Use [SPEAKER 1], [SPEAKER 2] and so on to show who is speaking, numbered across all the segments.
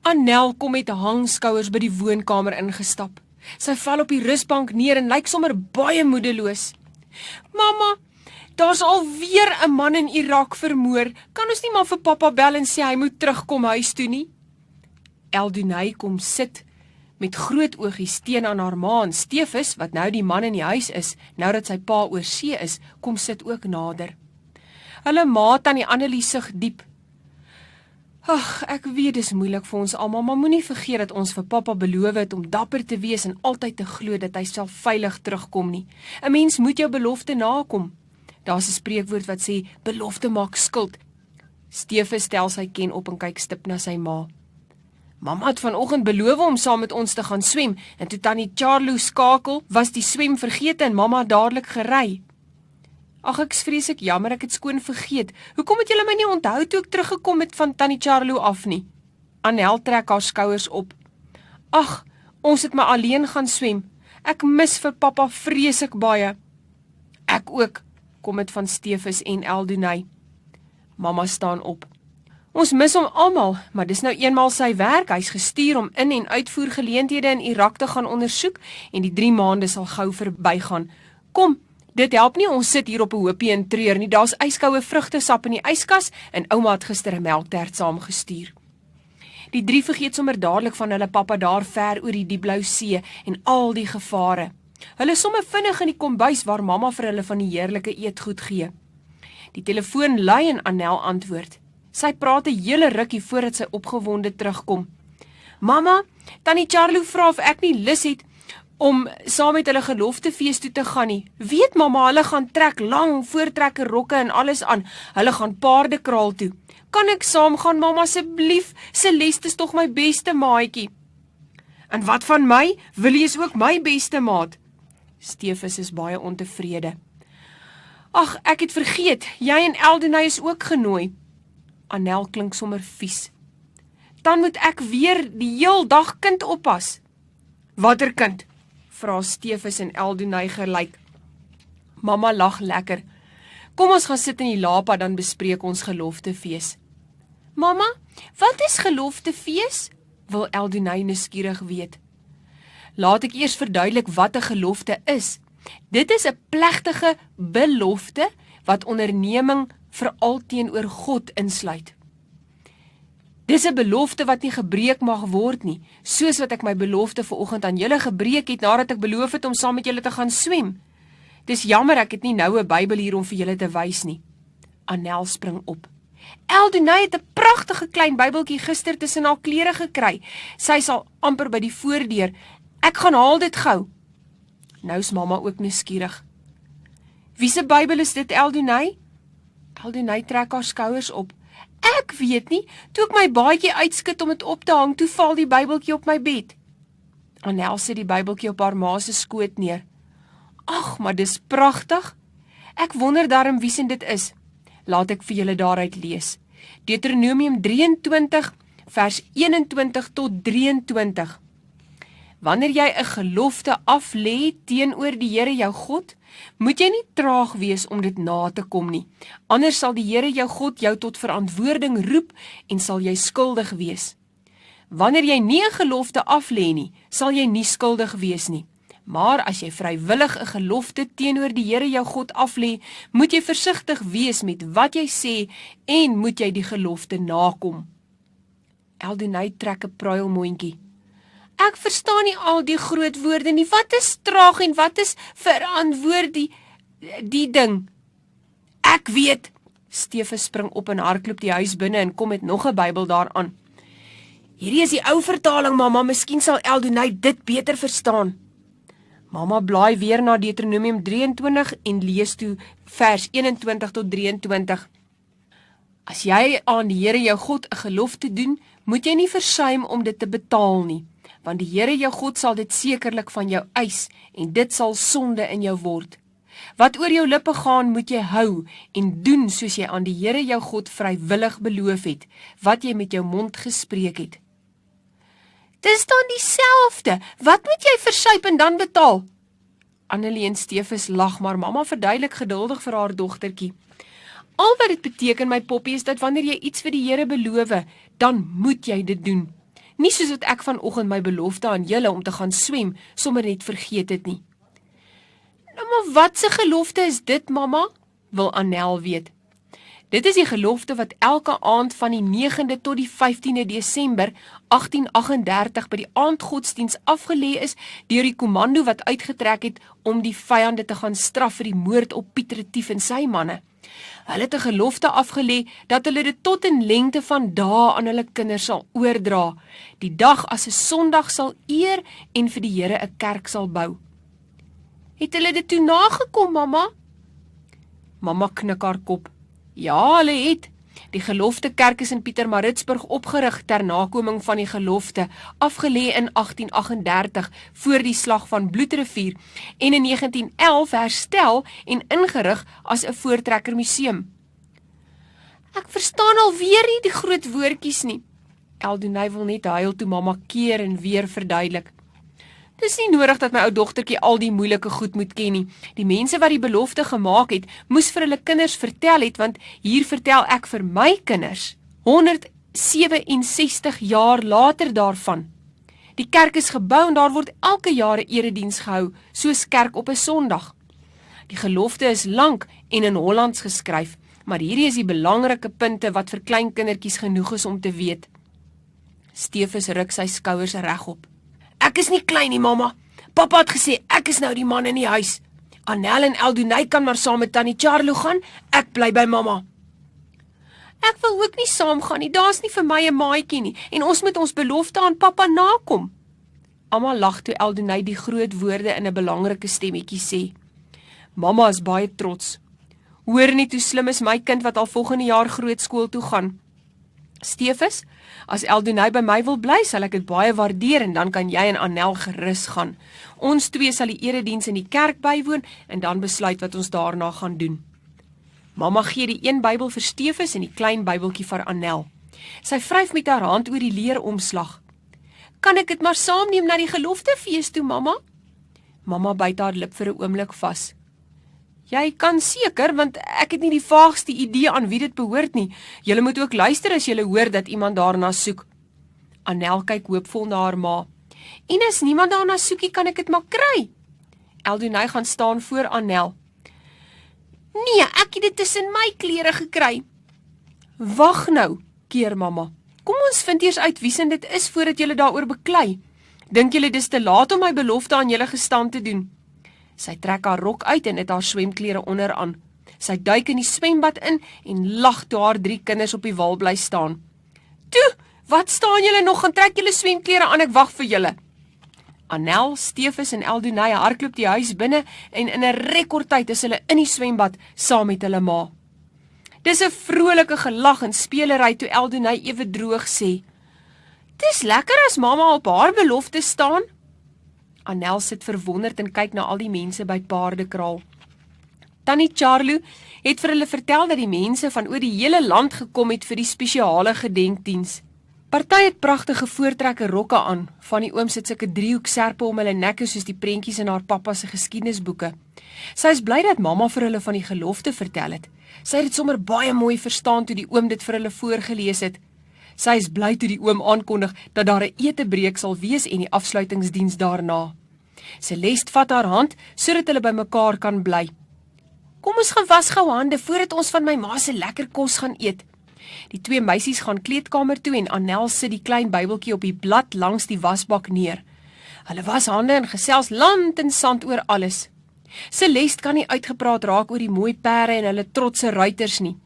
[SPEAKER 1] Annel kom met hangskouers by die woonkamer ingestap. Sy val op die rusbank neer en lyk sommer baie moedeloos. Mamma, daar's alweer 'n man in Irak vermoor. Kan ons nie maar vir pappa bel en sê hy moet terugkom huis toe nie? Eldunay kom sit met groot oogies teen aan haar ma en Stefus, wat nou die man in die huis is, nou dat sy pa oor see is, kom sit ook nader. Hulle ma tannie Annelie sug diep. Ag, ek weet dis moeilik vir ons almal, maar moenie vergeet dat ons vir pappa beloof het om dapper te wees en altyd te glo dat hy sal veilig terugkom nie. 'n Mens moet jou belofte nakom. Daar's 'n spreekwoord wat sê, belofte maak skuld. Stefus stel sy ken op en kyk stip na sy ma. Mamma het vanoggend beloof om saam met ons te gaan swem, en toe tannie Charlo skakel, was die swem vergete en mamma dadelik gery. Ag, ek's vreeslik jammer, ek het skoon vergeet. Hoekom het julle my nie onthou toe ek teruggekom het van tannie Charlo af nie? Annel trek haar skouers op. Ag, ons het maar alleen gaan swem. Ek mis vir pappa vreeslik baie. Ek ook, kom dit van Stefus en Eldunay. Mamma staan op. Ons mis hom almal, maar dis nou eenmaal sy werk. Hy's gestuur om in- en uitvoergeleenthede in Irak te gaan ondersoek en die 3 maande sal gou verbygaan. Kom, dit help nie ons sit hier op 'n hoopie en treur nie. Daar's yskoue vrugtesap in die yskas en ouma het gister 'n melktert saamgestuur. Die 3 vergeet sommer dadelik van hulle pappa daar ver oor die diepblou see en al die gevare. Hulle somme vinnig in die kombuis waar mamma vir hulle van die heerlike eetgoed gee. Die telefoon lui en Annel antwoord. Sy praat 'n hele rukkie voordat sy opgewonde terugkom. Mamma, tannie Charlo vra of ek nie lus het om saam met hulle geloftefees toe te gaan nie. Weet mamma, hulle gaan trek lang voortrekker rokke en alles aan. Hulle gaan paardekraal toe. Kan ek saam gaan, mamma, asseblief? Celeste is tog my beste maatjie. En wat van my? Willie is ook my beste maat. Stefus is baie ontevrede. Ag, ek het vergeet, jy en Eldunay is ook genooi. Annel klink sommer vies. Dan moet ek weer die heel dag kind oppas. Watter kind? Vra Stefus en Eldunay gelyk. Mamma lag lekker. Kom ons gaan sit in die lapa, dan bespreek ons geloftefees. Mamma, wat is geloftefees? Wil Eldunay nuuskierig weet. Laat ek eers verduidelik wat 'n gelofte is. Dit is 'n plegtige belofte wat onderneming veral teenoor God insluit. Dis 'n belofte wat nie gebreek mag word nie, soos wat ek my belofte vanoggend aan julle gebreek het nadat ek beloof het om saam met julle te gaan swem. Dis jammer ek het nie nou 'n Bybel hier om vir julle te wys nie. Annel spring op. Eldunay het 'n pragtige klein Bybeltjie gister tussen haar klere gekry. Sy sal amper by die voordeur. Ek gaan haal dit gou. Nou is mamma ook nuuskierig. Wie se Bybel is dit, Eldunay? Eldunay trek haar skouers op. Ek weet nie, toe ek my baadjie uitskit om dit op te hang, toe val die Bybeltjie op my bed. Annel sit die Bybeltjie op haar ma se skoot neer. Ag, maar dis pragtig. Ek wonder darm wie se dit is. Laat ek vir julle daaruit lees. Deuteronomium 23 vers 21 tot 23. Wanneer jy 'n gelofte aflê teenoor die Here jou God, moet jy nie traag wees om dit na te kom nie. Anders sal die Here jou God jou tot verantwoording roep en sal jy skuldig wees. Wanneer jy nie 'n gelofte aflê nie, sal jy nie skuldig wees nie. Maar as jy vrywillig 'n gelofte teenoor die Here jou God aflê, moet jy versigtig wees met wat jy sê en moet jy die gelofte nakom. Eldunay trek 'n pruilmondjie. Ek verstaan nie al die groot woorde nie. Wat is traag en wat is verantwoord die ding? Ek weet. Stefus spring op en hardloop die huis binne en kom met nog 'n Bybel daaraan. Hierdie is die ou vertaling, mamma. Miskien sal Eldunay dit beter verstaan. Mamma blaai weer na Deuteronomium 23 en lees toe vers 21 tot 23. As jy aan die Here jou God 'n gelofte doen, moet jy nie versuim om dit te betaal nie, want die Here jou God sal dit sekerlik van jou eis en dit sal sonde in jou word. Wat oor jou lippe gaan, moet jy hou en doen soos jy aan die Here jou God vrywillig beloof het, wat jy met jou mond gespreek het. Dis dan dieselfde. Wat moet jy versuip en dan betaal? Annelie en Stefus lag, maar mamma verduidelik geduldig vir haar dogtertjie. Al wat dit beteken, my poppie, is dat wanneer jy iets vir die Here beloof, dan moet jy dit doen. Nie soos wat ek vanoggend my belofte aan julle om te gaan swem, sommer net vergeet het nie. Nou maar wat se gelofte is dit, mamma? Wil Annel weet. Dit is die gelofte wat elke aand van die 9de tot die 15de Desember 1838 by die aandgodsdiens afgelê is deur die kommando wat uitgetrek het om die vyande te gaan straf vir die moord op Piet Retief en sy manne. Hulle het 'n gelofte afgelê dat hulle dit tot in lengte van dae aan hulle kinders sal oordra, die dag as 'n Sondag sal eer en vir die Here 'n kerk sal bou. Het hulle dit toe nagekom, mamma? Mamma knik haar kop. Ja, hulle het. Die gelofte kerk is in Pietermaritzburg opgerig ter nakoming van die gelofte, afgelê in 1838 voor die slag van Bloedrivier en in 1911 herstel en ingerig as 'n voortrekkermuseum. Ek verstaan alweer nie die groot woordjies nie. Eldonay wil net huil toe mamma keer en weer verduidelik. Dis nie nodig dat my ou dogtertjie al die moeilike goed moet ken nie. Die mense wat die belofte gemaak het, moes vir hulle kinders vertel het, want hier vertel ek vir my kinders, 167 jaar later daarvan. Die kerk is gebou en daar word elke jaar 'n erediens gehou, soos kerk op 'n Sondag. Die gelofte is lank en in Hollands geskryf, maar hierdie is die belangrike punte wat vir klein kindertjies genoeg is om te weet. Stefus ruk sy skouers regop. Ek is nie klein nie, mamma. Papa het gesê, ek is nou die man in die huis. Annel en Eldonay kan maar saam met Tannie Charlo gaan, ek bly by mamma. Ek wil ook nie saam gaan nie, daar's nie vir my 'n maatjie nie, en ons moet ons belofte aan papa nakom. Amma lag toe Eldonay die groot woorde in 'n belangrike stemmetjie sê. Mamma is baie trots. Hoor net hoe slim is my kind wat al volgende jaar grootskool toe gaan. Stefus, as Eldonay by my wil bly, sal ek dit baie waardeer en dan kan jy en Annel gerus gaan. Ons twee sal die erediens in die kerk bywoon en dan besluit wat ons daarna gaan doen. Mamma gee die een Bybel vir Stefus en die klein Bybeltjie vir Annel. Sy vryf met haar hand oor die leeromslag. Kan ek dit maar saamneem na die geloftefees toe, mamma? Mamma byt haar lip vir 'n oomblik vas. Jy kan seker, want ek het nie die vaagste idee aan wie dit behoort nie. Julle moet ook luister as julle hoor dat iemand daarna soek. Annel kyk hoopvol na haar ma. En as niemand daarna soekie, kan ek dit maar kry. Eldonay gaan staan voor Annel. Nee, ek het dit tussen my klere gekry. Wag nou, keer mamma. Kom ons vind eers uit wie sin dit is voordat julle daaroor beklei. Dink julle dis te laat om my belofte aan julle gestand te doen? Sy trek haar rok uit en het haar swemklere onderaan. Sy duik in die swembad in en lag toe haar 3 kinders op die wal bly staan. Toe, wat staan julle nog, gaan trek julle swemklere aan, ek wag vir julle. Annel, Stefus en Eldonay hardloop die huis binne en in 'n rekordtyd is hulle in die swembad saam met hulle ma. Dis 'n vrolike gelag en spelery toe Eldonay ewe droog sê. Dis lekker as mamma op haar belofte staan. Annel sit verwonderd en kyk na al die mense by Paardekraal. Tannie Charlo het vir hulle vertel dat die mense van oor die hele land gekom het vir die spesiale gedenkdiens. Party het pragtige voortrekker rokke aan, van die ooms het sulke driehoekserpe om hulle nekke soos die prentjies in haar pappa se geskiedenisboeke. Sy is bly dat mamma vir hulle van die gelofte vertel het. Sy het dit sommer baie mooi verstaan toe die oom dit vir hulle voorgelees het. Sy is bly toe die oom aankondig dat daar 'n etebreek sal wees en die afsluitingsdiens daarna. Celeste vat haar hand sodat hulle by mekaar kan bly. Kom ons gaan was gou hande voordat ons van my ma se lekker kos gaan eet. Die 2 meisies gaan kleedkamer toe en Annel sit die klein Bybeltjie op die blad langs die wasbak neer. Hulle was hande en gesels land en sand oor alles. Celeste kan nie uitgepraat raak oor die mooi perde en hulle trotse ruiters nie.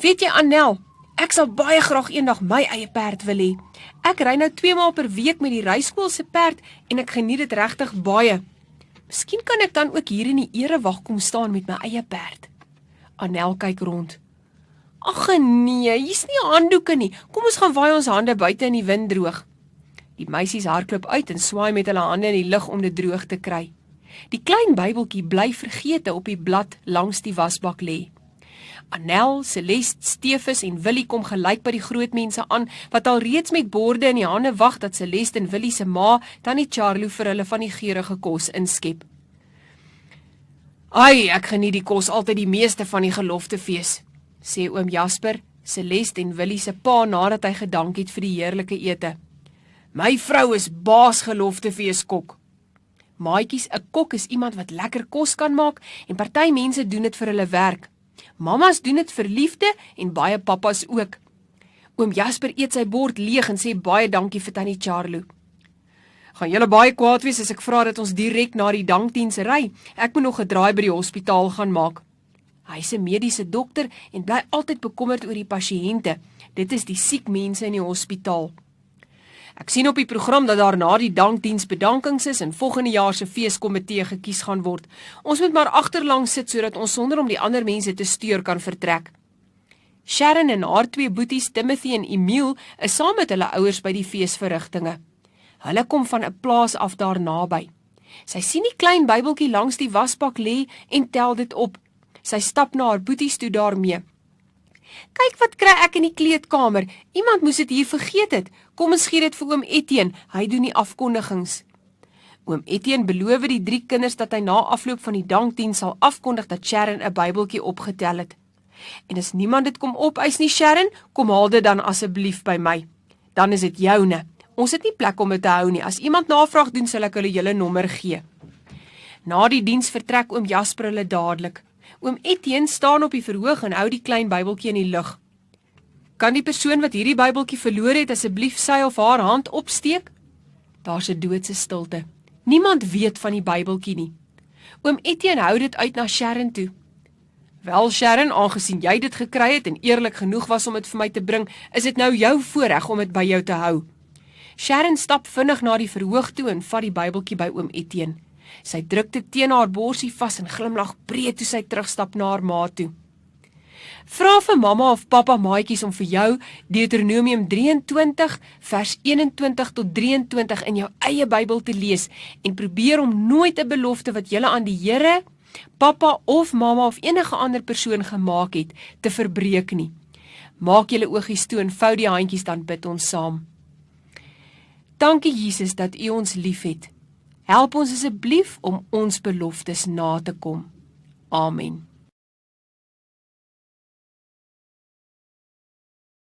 [SPEAKER 1] Weet jy Annel, ek sal baie graag eendag my eie perd wil hê. Ek ry nou 2 maal per week met die ryskool se perd en ek geniet dit regtig baie. Miskien kan ek dan ook hier in die erewag kom staan met my eie perd. Annel kyk rond. Ag nee, hier's nie handdoeke nie. Kom ons gaan waai ons hande buite in die wind droog. Die meisies hardloop uit en swaai met hulle hande in die lug om dit droog te kry. Die klein Bybeltjie bly vergete op die blad langs die wasbak lê. Annel, Celeste, Stefus en Willie kom gelyk by die groot mense aan, wat al reeds met borde in die hande wag dat Celeste en Willie se ma, Tannie Charlo, vir hulle van die geurende kos inskep. Ai, ek geniet die kos altyd die meeste van die geloftefees, sê oom Jasper, Celeste en Willie se pa nadat hy gedank het vir die heerlike ete. My vrou is baas geloftefeeskok. Maatjies, 'n kok is iemand wat lekker kos kan maak en party mense doen dit vir hulle werk. Mamas doen dit vir liefde en baie pappas ook. Oom Jasper eet sy bord leeg en sê baie dankie vir tannie Charlo. Gaan julle baie kwaad wees as ek vra dat ons direk na die dankdiens ry? Ek moet nog 'n draai by die hospitaal gaan maak. Hy is 'n mediese dokter en bly altyd bekommerd oor die pasiënte. Dit is die siek mense in die hospitaal. Ek sien op die program dat daar na die dankdiens bedankings is en volgende jaar se feeskomitee gekies gaan word. Ons moet maar agterlangs sit sodat ons sonder om die ander mense te steur kan vertrek. Sharon en haar 2 boeties Timothy en Emile is saam met hulle ouers by die feesverrigtinge. Hulle kom van 'n plaas af daar naby. Sy sien die klein Bybeltjie langs die wasbak lê en tel dit op. Sy stap na haar boeties toe daarmee. Kyk wat kry ek in die kleedkamer. Iemand moes dit hier vergeet het. Kom ons gee dit vir oom Etienne. Hy doen die afkondigings. Oom Etienne beloof die 3 kinders dat hy na afloop van die dankdiens sal afkondig dat Sharon 'n Bybeltjie opgetel het. En as niemand dit kom opeis nie, Sharon, kom haal dit dan asseblief by my. Dan is dit joune. Ons het nie plek om dit te hou nie. As iemand navraag doen, sal ek hulle julle nommer gee. Na die diens vertrek oom Jasper hulle dadelik. Oom Etienne staan op die verhoog en hou die klein Bybeltjie in die lug. Kan die persoon wat hierdie Bybeltjie verloor het asseblief sy of haar hand opsteek? Daar's 'n doodse stilte. Niemand weet van die Bybeltjie nie. Oom Etienne hou dit uit na Sharon toe. Wel Sharon, aangesien jy dit gekry het en eerlik genoeg was om dit vir my te bring, is dit nou jou voorreg om dit by jou te hou. Sharon stap vinnig na die verhoog toe en vat die Bybeltjie by oom Etienne. Sy druk dit teen haar borsie vas en glimlag breed toe sy terugstap na haar ma toe. Vra vir mamma of pappa maatjies om vir jou Deuteronomium 23 vers 21 tot 23 in jou eie Bybel te lees en probeer om nooit 'n belofte wat julle aan die Here, pappa of mamma of enige ander persoon gemaak het, te verbreek nie. Maak julle oogies toe en vou die handjies, dan bid ons saam. Dankie Jesus dat U ons liefhet. Help ons asseblief om ons beloftes na te kom. Amen.